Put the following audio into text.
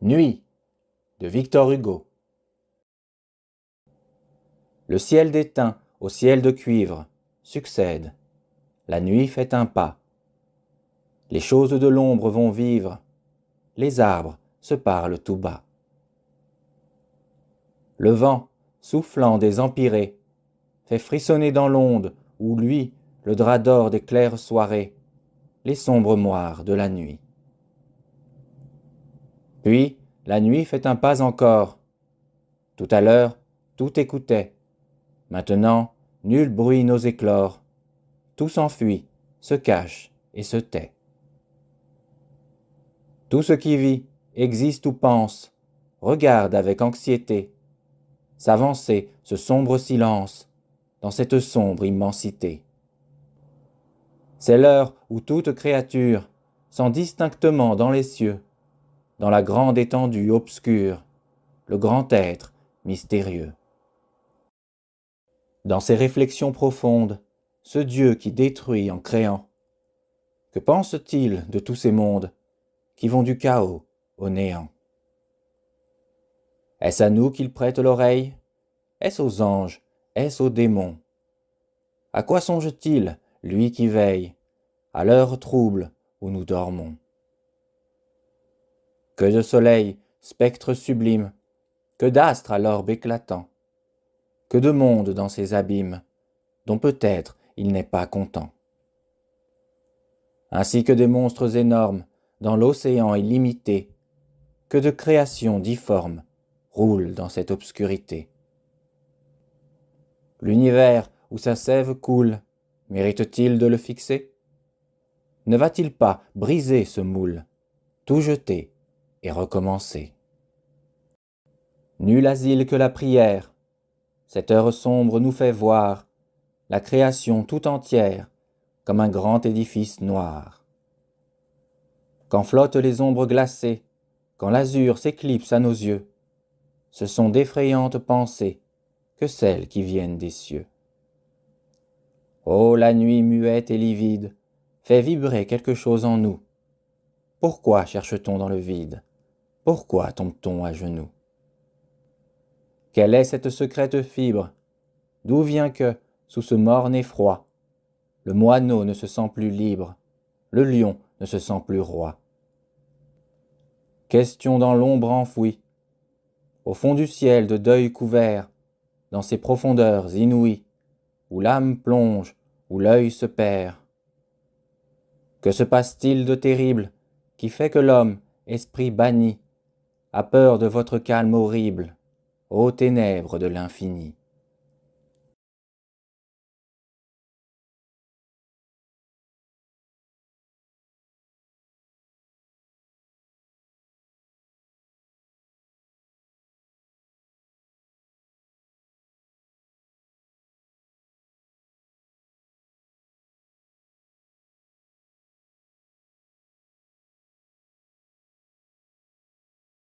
Nuit de Victor Hugo. Le ciel d'étain au ciel de cuivre succède. La nuit fait un pas. Les choses de l'ombre vont vivre. Les arbres se parlent tout bas. Le vent, soufflant des empyrées, fait frissonner dans l'onde où luit le drap d'or des claires soirées, les sombres moires de la nuit. Puis la nuit fait un pas encore. Tout à l'heure, tout écoutait. Maintenant, nul bruit n'ose éclore. Tout s'enfuit, se cache et se tait. Tout ce qui vit, existe ou pense, regarde avec anxiété s'avancer ce sombre silence dans cette sombre immensité. C'est l'heure où toute créature sent distinctement dans les cieux, dans la grande étendue obscure, le grand être mystérieux. Dans ses réflexions profondes, ce Dieu qui détruit en créant, que pense-t-il de tous ces mondes qui vont du chaos au néant? Est-ce à nous qu'il prête l'oreille? Est-ce aux anges? Est-ce aux démons? À quoi songe-t-il, lui qui veille, à l'heure trouble où nous dormons? Que de soleil, spectre sublime, que d'astres à l'orbe éclatant, que de mondes dans ces abîmes, dont peut-être il n'est pas content. Ainsi que des monstres énormes, dans l'océan illimité, que de créations difformes roulent dans cette obscurité. L'univers où sa sève coule, mérite-t-il de le fixer? Ne va-t-il pas briser ce moule, tout jeter et recommencer? Nul asile que la prière, cette heure sombre nous fait voir la création tout entière comme un grand édifice noir. Quand flottent les ombres glacées, quand l'azur s'éclipse à nos yeux, ce sont d'effrayantes pensées que celles qui viennent des cieux. Oh, la nuit muette et livide fait vibrer quelque chose en nous. Pourquoi cherche-t-on dans le vide? Pourquoi tombe-t-on à genoux? Quelle est cette secrète fibre? D'où vient que, sous ce morne effroi, le moineau ne se sent plus libre, le lion ne se sent plus roi? Question dans l'ombre enfouie, au fond du ciel de deuil couvert, dans ces profondeurs inouïes, où l'âme plonge, où l'œil se perd. Que se passe-t-il de terrible, qui fait que l'homme, esprit banni, a peur de votre calme horrible, ô ténèbres de l'infini?